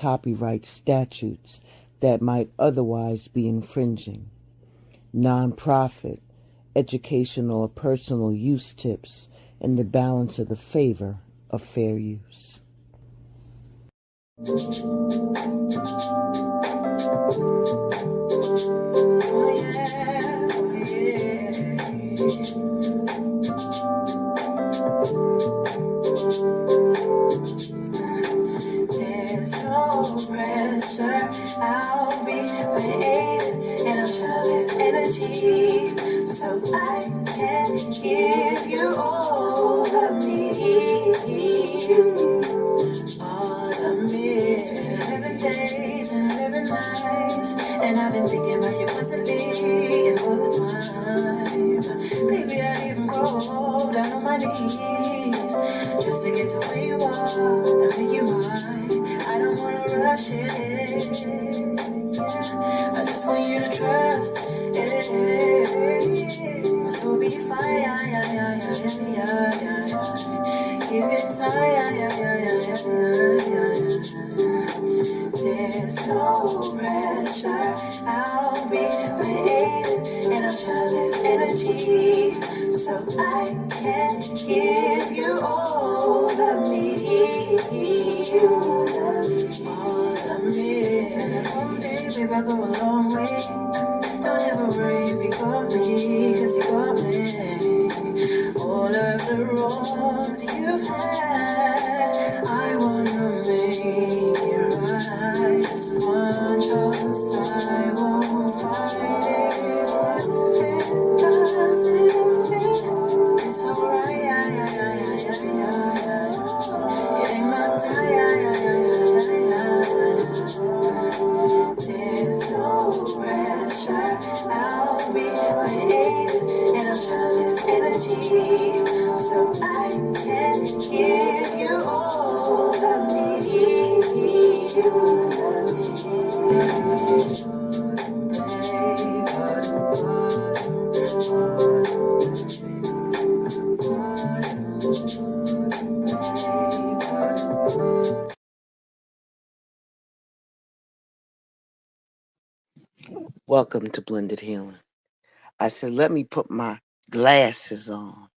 copyright statutes that might otherwise be infringing, nonprofit, educational or personal use tips, and the balance of the favor of fair use. There's no pressure, I'll be waiting, and I'm sure this energy, so I can give you all of me, all of me. 11 days and 11 nights, and I've been thinking about you constantly, and all the time, baby, I even go down on my knees, just to get to where you are, and make you mine. I don't wanna rush it, yeah. I just want you to trust it. You'll be fine, give it time, There's no pressure, I'll be waiting, and I'm jealous energy, so I can give you all of me, all of me. Spend a whole day, baby, I go a long way. Don't ever worry if you got me, 'cause you got me. All of the wrongs you've had, I wanna make it right. Just one chance, I won't fight it. If it doesn't fit, it's alright. It ain't my time. There's no pressure, I'll be waiting, and I'm jealous energy, so I can give you all of me. Welcome to Blended Healing. I said, let me put my glasses on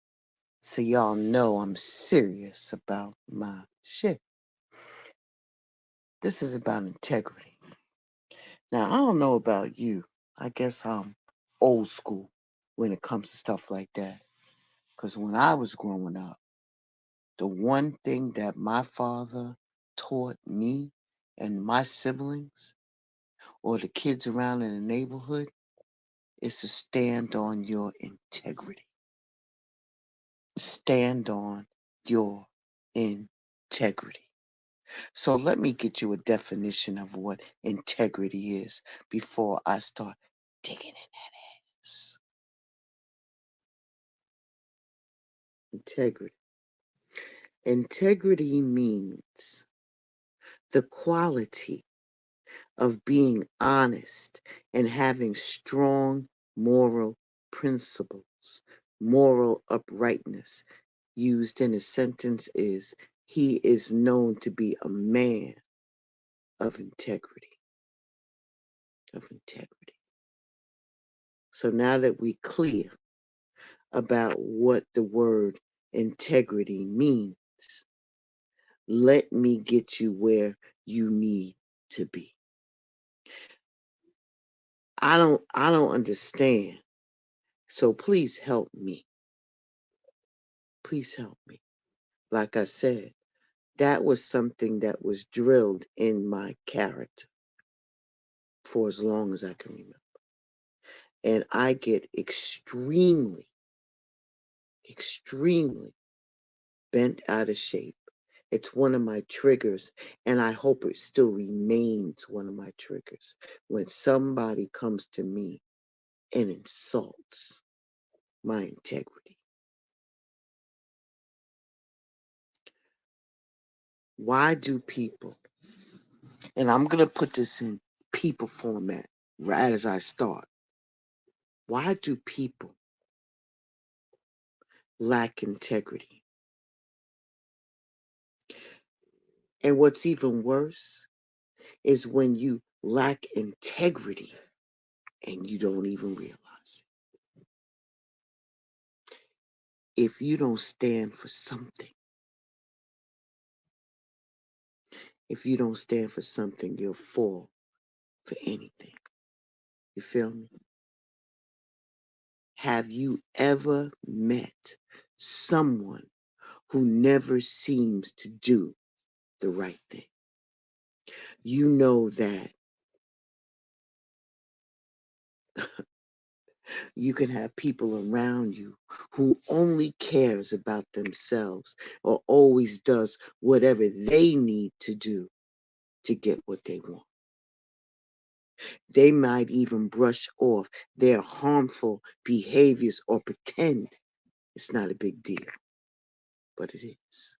so y'all know I'm serious about my shit. This is about integrity. Now, I don't know about you. I guess I'm old school when it comes to stuff like that. Because when I was growing up, the one thing that my father taught me and my siblings or the kids around in the neighborhood is to stand on your integrity. Stand on your integrity. So let me get you a definition of what integrity is before I start digging in that ass. Integrity. Integrity means the quality of being honest and having strong moral principles. Moral uprightness used in a sentence is, he is known to be a man of integrity. Of integrity. So now that we're clear about what the word integrity means, let me get you where you need to be. I don't understand. So please help me. Please help me. Like I said, that was something that was drilled in my character for as long as I can remember. And I get extremely bent out of shape. It's one of my triggers, and I hope it still remains one of my triggers when somebody comes to me and insults my integrity. Why do people, and I'm going to put this in people format right as I start, why do people lack integrity? And what's even worse is when you lack integrity and you don't even realize it. If you don't stand for something, you'll fall for anything. You feel me? Have you ever met someone who never seems to do the right thing? You know that you can have people around you who only cares about themselves or always does whatever they need to do to get what they want. They might even brush off their harmful behaviors or pretend it's not a big deal, but it is.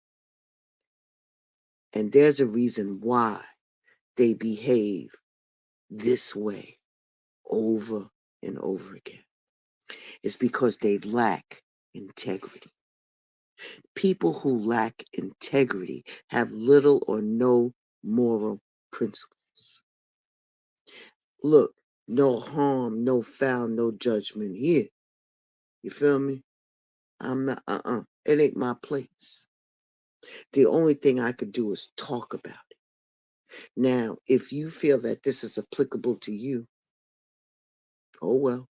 And there's a reason why they behave this way over and over again. It's because they lack integrity. People who lack integrity have little or no moral principles. Look, no harm, no foul, no judgment here. You feel me? I'm not, it ain't my place. The only thing I could do is talk about it. Now, if you feel that this is applicable to you, oh well,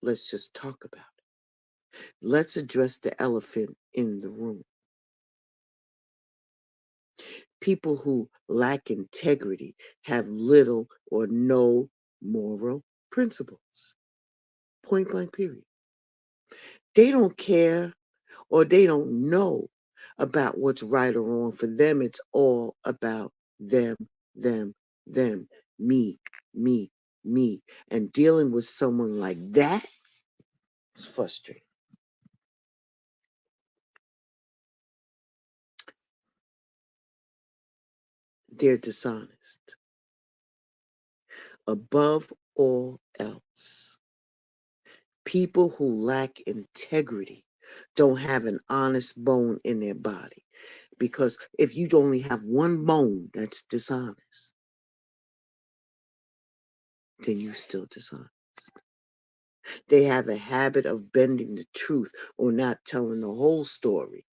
let's just talk about it. Let's address the elephant in the room. People who lack integrity have little or no moral principles. Point blank, period. They don't care or they don't know about what's right or wrong. For them, it's all about them, them, them, me, me, me. And dealing with someone like that is frustrating. They're dishonest. Above all else, people who lack integrity don't have an honest bone in their body. Because if you only have one bone that's dishonest, then you still dishonest. They have a habit of bending the truth or not telling the whole story.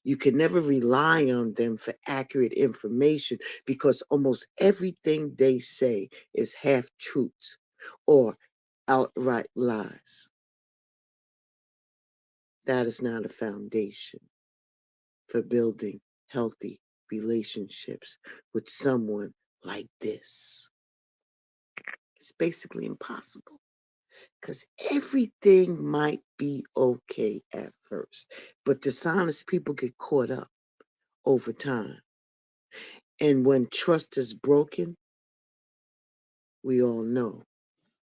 You can never rely on them for accurate information because almost everything they say is half truths or outright lies. That is not a foundation for building healthy relationships with someone like this. It's basically impossible because everything might be okay at first, but dishonest people get caught up over time. And when trust is broken, we all know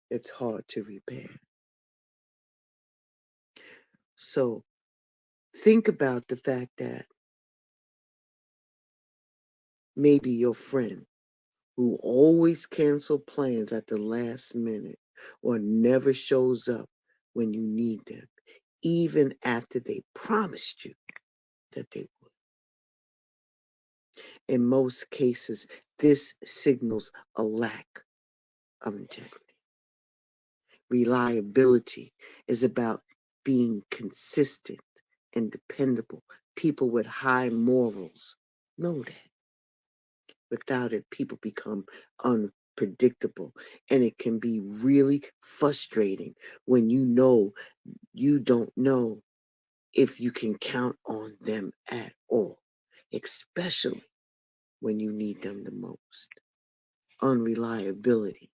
it's hard to repair. So think about the fact that maybe your friend who always cancel plans at the last minute or never shows up when you need them, even after they promised you that they would. In most cases, this signals a lack of integrity. Reliability is about being consistent and dependable. People with high morals know that. Without it, people become unpredictable. And it can be really frustrating when you don't know if you can count on them at all, especially when you need them the most. Unreliability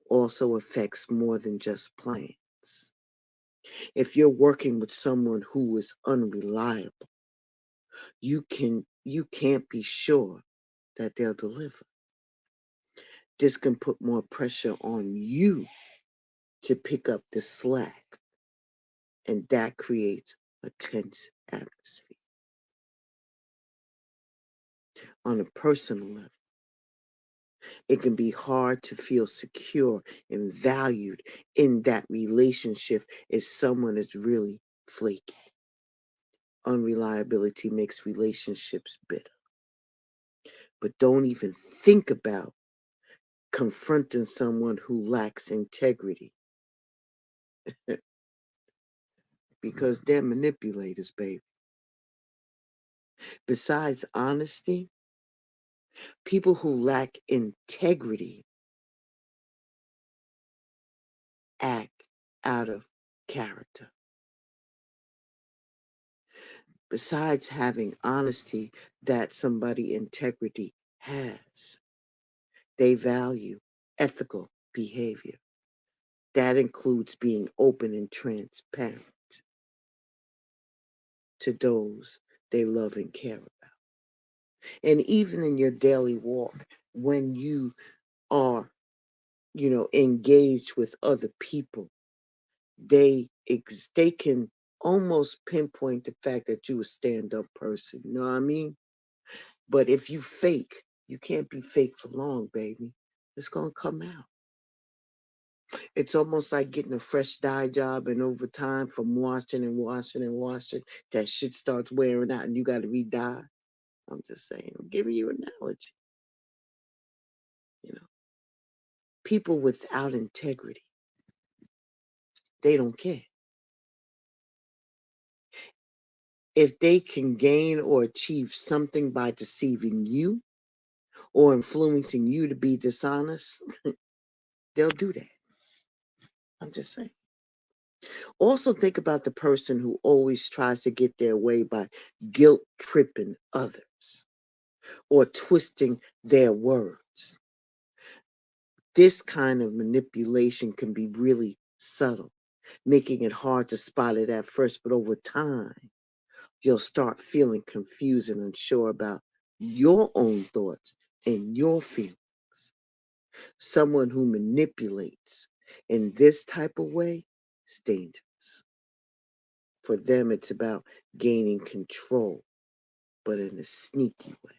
also affects more than just plans. If you're working with someone who is unreliable, you can't be sure that they'll deliver. This can put more pressure on you to pick up the slack, and that creates a tense atmosphere. On a personal level, it can be hard to feel secure and valued in that relationship if someone is really flaky. unreliability makes relationships bitter. But don't even think about confronting someone who lacks integrity because they're manipulators, baby. Besides honesty, people who lack integrity act out of character. Besides having honesty that somebody integrity has, they value ethical behavior. That includes being open and transparent to those they love and care about. And even in your daily walk, when you are, engaged with other people, they can almost pinpoint the fact that you a stand-up person. You know what I mean? But if you fake, you can't be fake for long, baby. It's gonna come out. It's almost like getting a fresh dye job, and over time, from washing and washing and washing, that shit starts wearing out, and you got to re-dye. I'm just saying. I'm giving you an analogy. You know, people without integrity, they don't care if they can gain or achieve something by deceiving you or influencing you to be dishonest. They'll do that. I'm just saying. Also, think about the person who always tries to get their way by guilt tripping others or twisting their words. This kind of manipulation can be really subtle, making it hard to spot it at first, but over time, you'll start feeling confused and unsure about your own thoughts and your feelings. Someone who manipulates in this type of way is dangerous. For them, it's about gaining control, but in a sneaky way.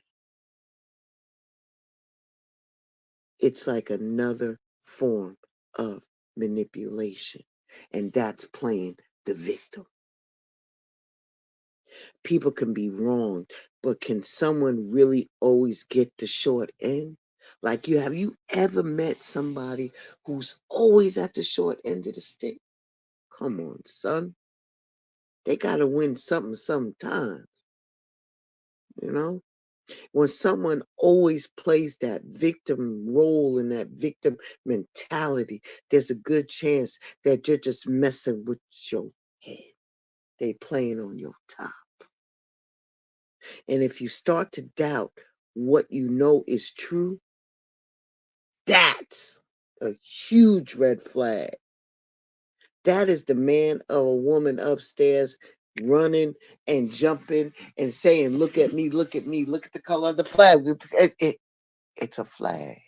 It's like another form of manipulation, and that's playing the victim. People can be wronged, but can someone really always get the short end? Like, have you ever met somebody who's always at the short end of the stick? Come on, son. They got to win something sometimes, you know? When someone always plays that victim role and that victim mentality, there's a good chance that you're just messing with your head. They playing on your top. And if you start to doubt what you know is true, that's a huge red flag. That is the man or a woman upstairs running and jumping and saying, look at me, look at me, look at the color of the flag. It's a flag.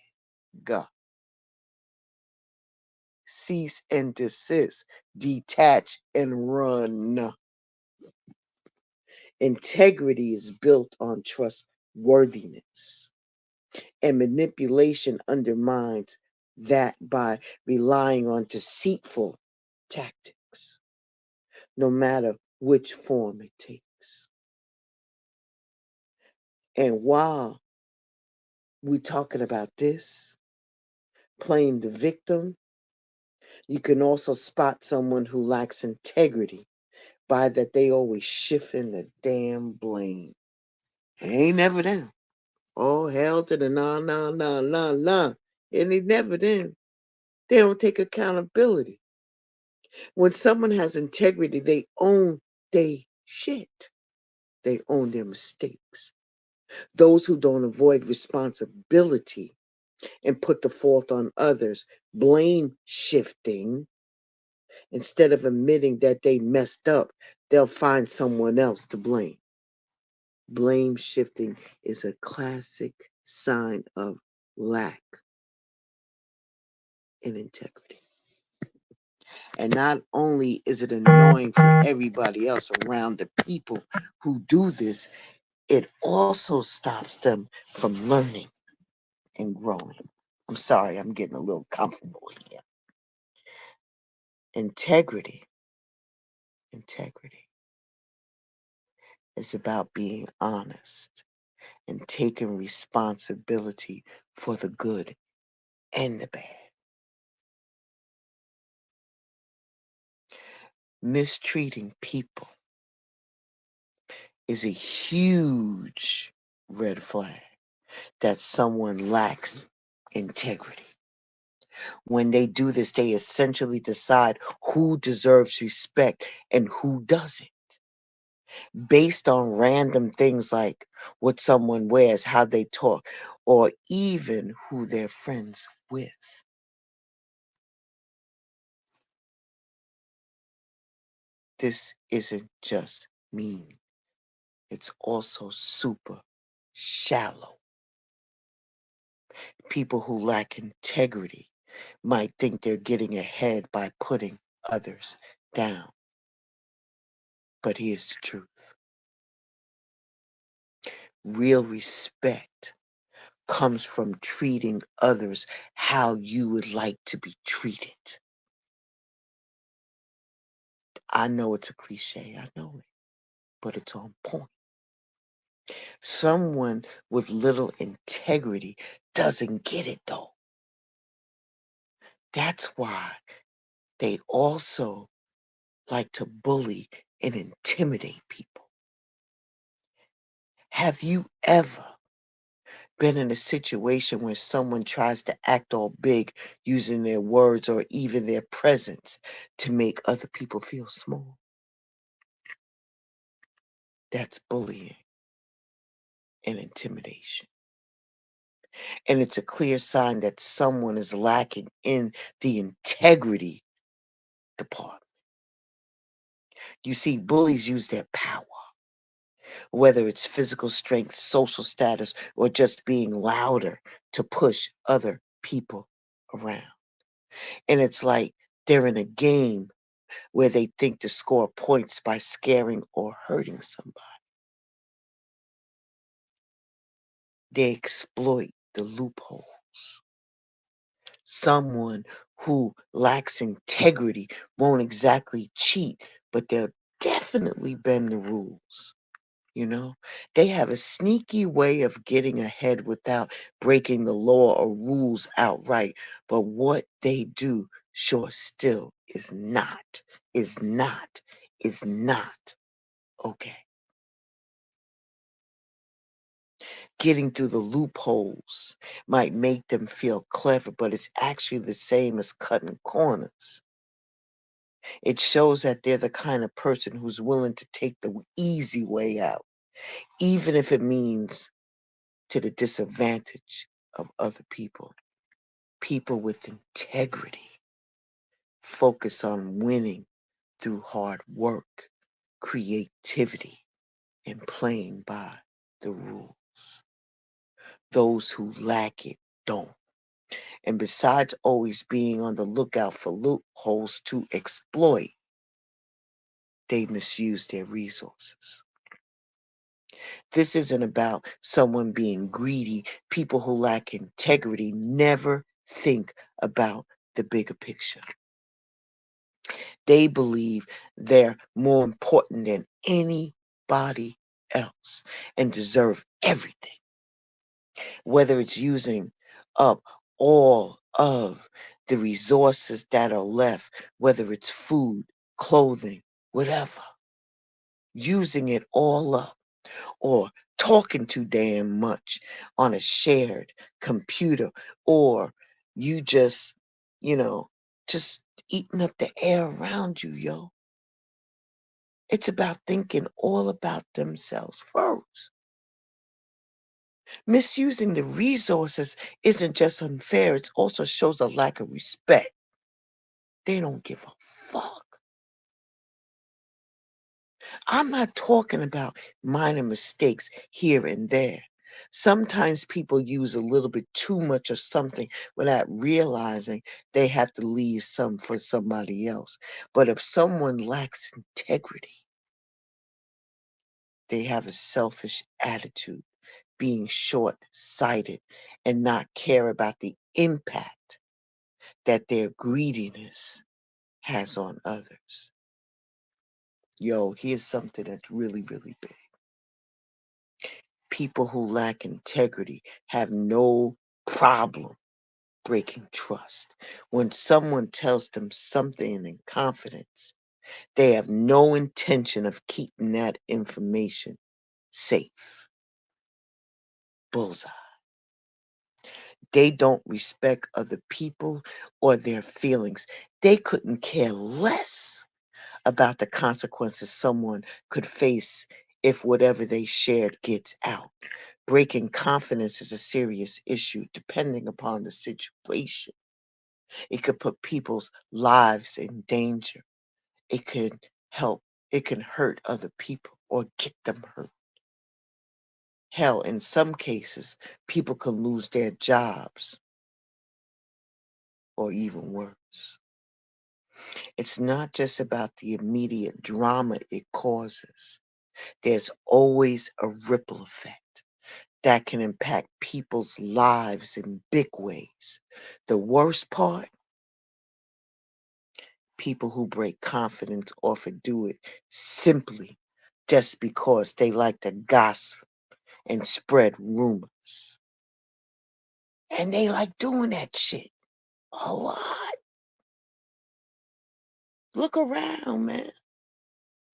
Go. Cease and desist. Detach and run. Integrity is built on trustworthiness, and manipulation undermines that by relying on deceitful tactics, no matter which form it takes. And while we're talking about this, playing the victim, you can also spot someone who lacks integrity by that they always shifting the damn blame. It ain't never them. Oh, hell to the nah, nah, nah, nah, nah. It ain't never them. They don't take accountability. When someone has integrity, they own their shit. They own their mistakes. Those who don't avoid responsibility and put the fault on others, blame shifting, instead of admitting that they messed up, they'll find someone else to blame. Blame shifting is a classic sign of lack in integrity. And not only is it annoying for everybody else around the people who do this, it also stops them from learning and growing. I'm sorry, I'm getting a little comfortable here. Integrity, integrity It's about being honest and taking responsibility for the good and the bad. Mistreating people is a huge red flag that someone lacks integrity. When they do this, they essentially decide who deserves respect and who doesn't, based on random things like what someone wears, how they talk, or even who they're friends with. This isn't just mean, it's also super shallow. People who lack integrity might think they're getting ahead by putting others down. But here's the truth: real respect comes from treating others how you would like to be treated. I know it's a cliche, I know it, but it's on point. Someone with little integrity doesn't get it though. That's why they also like to bully and intimidate people. Have you ever been in a situation where someone tries to act all big using their words or even their presence to make other people feel small? That's bullying and intimidation. And it's a clear sign that someone is lacking in the integrity department. You see, bullies use their power, whether it's physical strength, social status, or just being louder, to push other people around. And it's like they're in a game where they think to score points by scaring or hurting somebody. They exploit the loopholes. Someone who lacks integrity won't exactly cheat, but they'll definitely bend the rules. You know, they have a sneaky way of getting ahead without breaking the law or rules outright. But what they do sure still is not okay. Getting through the loopholes might make them feel clever, but it's actually the same as cutting corners. It shows that they're the kind of person who's willing to take the easy way out, even if it means to the disadvantage of other people. People with integrity focus on winning through hard work, creativity, and playing by the rules. Those who lack it don't. And besides always being on the lookout for loopholes to exploit, they misuse their resources. This isn't about someone being greedy. People who lack integrity never think about the bigger picture. They believe they're more important than anybody else and deserve everything, whether it's using up all of the resources that are left, whether it's food, clothing, whatever, using it all up, or talking too damn much on a shared computer, or you just, you know, just eating up the air around you, yo. It's about thinking all about themselves first. Misusing the resources isn't just unfair, it also shows a lack of respect. They don't give a fuck. I'm not talking about minor mistakes here and there. Sometimes people use a little bit too much of something without realizing they have to leave some for somebody else. But if someone lacks integrity, they have a selfish attitude, being short sighted, and not care about the impact that their greediness has on others. Yo, here's something that's really, really big. People who lack integrity have no problem breaking trust. When someone tells them something in confidence, they have no intention of keeping that information safe. Bullseye. They don't respect other people or their feelings. They couldn't care less about the consequences someone could face if whatever they shared gets out. Breaking confidence is a serious issue depending upon the situation. It could put people's lives in danger. It could help, it can hurt other people or get them hurt. Hell, in some cases, people can lose their jobs or even worse. It's not just about the immediate drama it causes. There's always a ripple effect that can impact people's lives in big ways. The worst part, people who break confidence often do it simply just because they like to gossip and spread rumors. And they like doing that shit a lot. Look around, man.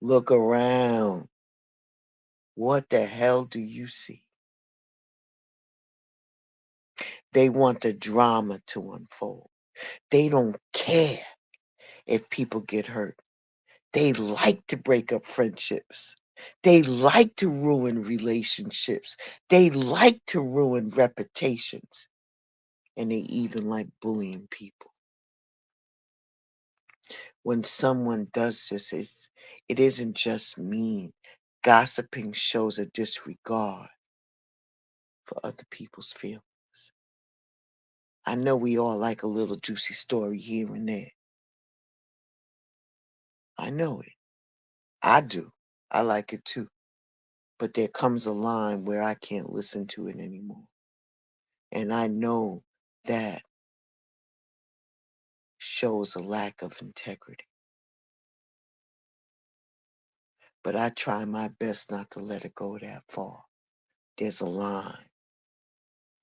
Look around. What the hell do you see? They want the drama to unfold. They don't care if people get hurt. They like to break up friendships. They like to ruin relationships. They like to ruin reputations. And they even like bullying people. When someone does this, it isn't just mean. Gossiping shows a disregard for other people's feelings. I know we all like a little juicy story here and there. I know it. I do. I like it too. But there comes a line where I can't listen to it anymore. And I know that shows a lack of integrity. But I try my best not to let it go that far. There's a line.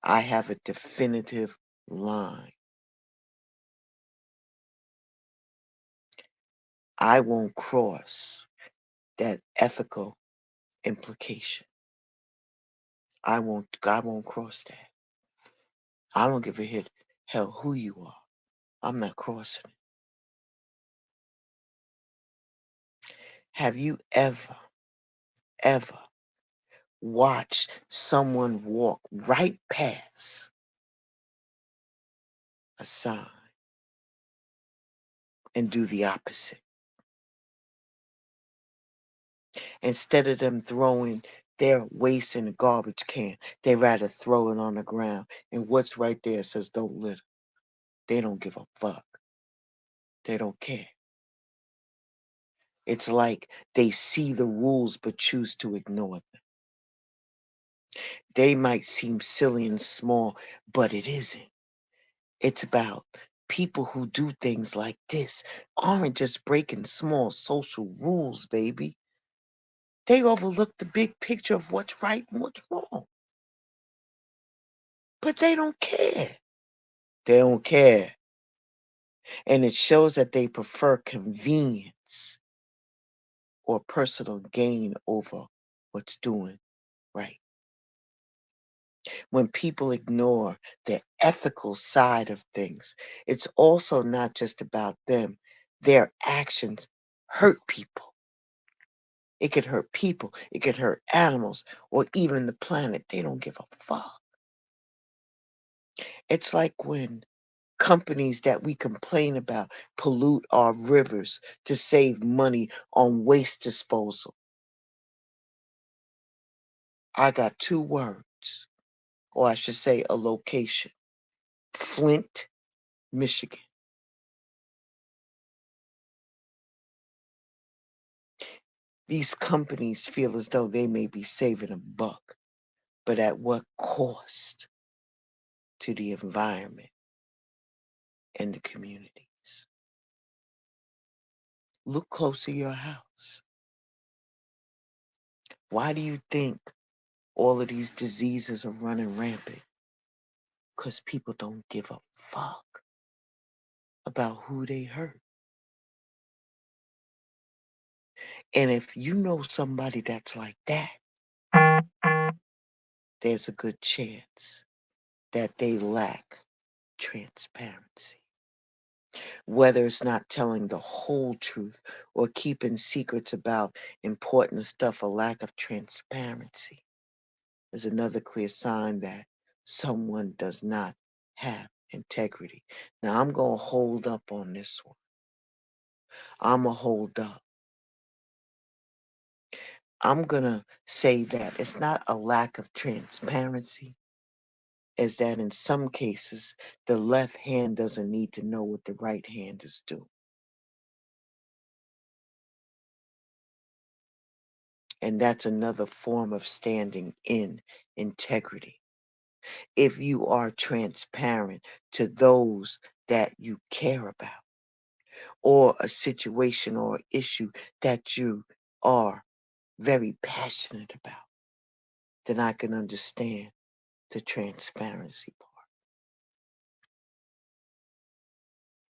I have a definitive line. I won't cross that ethical implication. I won't cross that. I don't give a hell who you are. I'm not crossing it. Have you ever watched someone walk right past a sign and do the opposite? Instead of them throwing their waste in the garbage can, they rather throw it on the ground. And what's right there says don't litter. They don't give a fuck. They don't care. It's like they see the rules but choose to ignore them. They might seem silly and small, but it isn't. It's about people who do things like this aren't just breaking small social rules, baby. They overlook the big picture of what's right and what's wrong. But they don't care. They don't care. And it shows that they prefer convenience or personal gain over what's doing right. When people ignore the ethical side of things, it's also not just about them. Their actions hurt people. It could hurt people, it could hurt animals, or even the planet. They don't give a fuck. It's like when companies that we complain about pollute our rivers to save money on waste disposal. I got two words, or I should say a location: Flint, Michigan. These companies feel as though they may be saving a buck, but at what cost to the environment and the communities? Look close to your house. Why do you think All of these diseases are running rampant because people don't give a fuck about who they hurt. And if you know somebody that's like that, there's a good chance that they lack transparency. Whether it's not telling the whole truth or keeping secrets about important stuff, a lack of transparency is another clear sign that someone does not have integrity. Now, I'm going to hold up on this one. I'm going to hold up. I'm going to say that it's not a lack of transparency, is that in some cases, the left hand doesn't need to know what the right hand is doing. And that's another form of standing in integrity. If you are transparent to those that you care about, or a situation or issue that you are very passionate about, then I can understand the transparency part.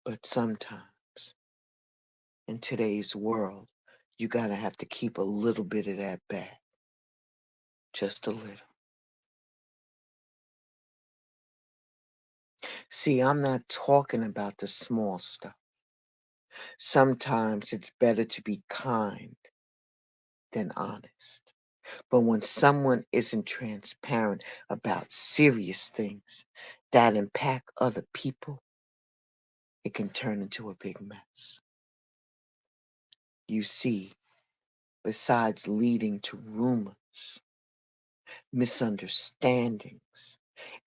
But sometimes in today's world, you gotta have to keep a little bit of that back. Just a little. See, I'm not talking about the small stuff. Sometimes it's better to be kind than honest. But when someone isn't transparent about serious things that impact other people, it can turn into a big mess. You see, besides leading to rumors, misunderstandings,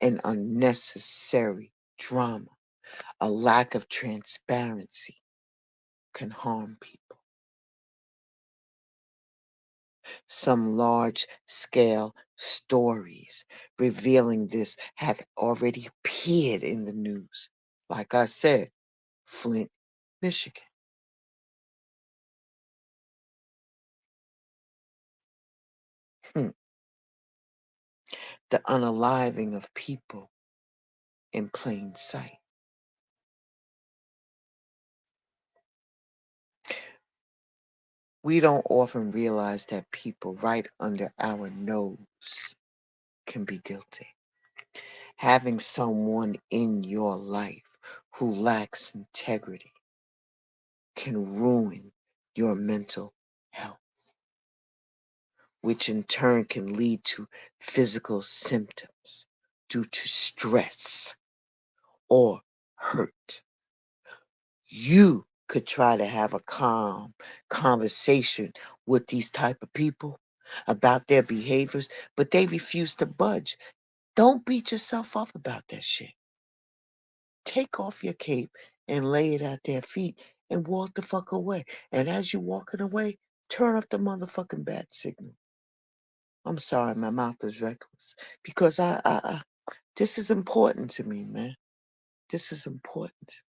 and unnecessary drama, a lack of transparency can harm people. Some large scale stories revealing this have already appeared in the news. Like I said, Flint, Michigan. Hmm. The unaliving of people in plain sight. We don't often realize that people right under our nose can be guilty. Having someone in your life who lacks integrity can ruin your mental health, which in turn can lead to physical symptoms due to stress or hurt. You could try to have a calm conversation with these type of people about their behaviors, but they refuse to budge. Don't beat yourself up about that shit. Take off your cape and lay it at their feet and walk the fuck away. And as you walking away, turn off the motherfucking bat signal. I'm sorry, my mouth is reckless because this is important to me, man. This is important.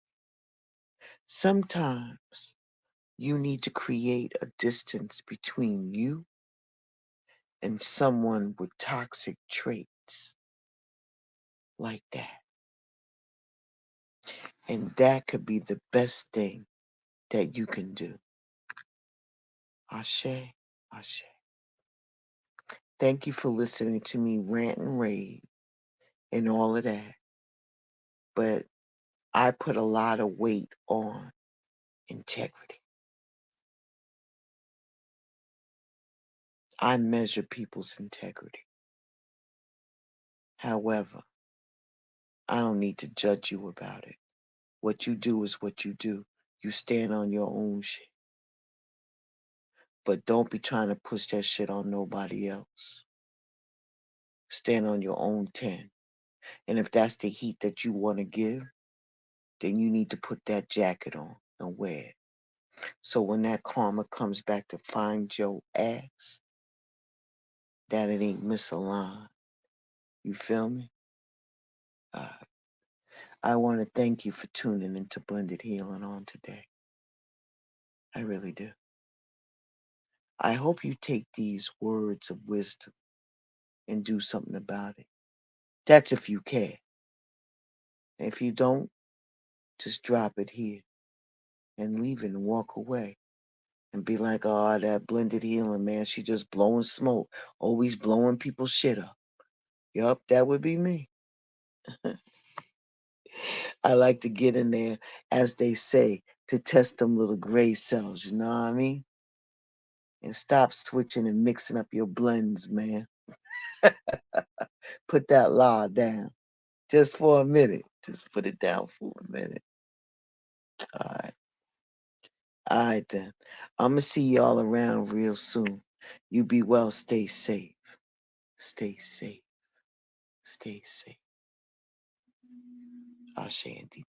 Sometimes you need to create a distance between you and someone with toxic traits like that. And that could be the best thing that you can do. Ashe, Ashe. Thank you for listening to me rant and rave and all of that. But I put a lot of weight on integrity. I measure people's integrity. However, I don't need to judge you about it. What you do is what you do. You stand on your own shit. But don't be trying to push that shit on nobody else. Stand on your own 10. And if that's the heat that you want to give, then you need to put that jacket on and wear it. So when that karma comes back to find your ass, that it ain't misaligned. You feel me? Uh, I want to thank you for tuning into Blended Healing on today. I really do. I hope you take these words of wisdom and do something about it. That's if you care. If you don't, just drop it here and leave it and walk away and be like, oh, that blended healing, man, she just blowing smoke, always blowing people's shit up. Yup, that would be me. I like to get in there, as they say, to test them little gray cells, you know what I mean? And stop switching and mixing up your blends, man. Put that law down just for a minute. Just put it down for a minute. All right. All right, then. I'm going to see y'all around real soon. You be well. Stay safe. Stay safe. Stay safe. Ashe and deep.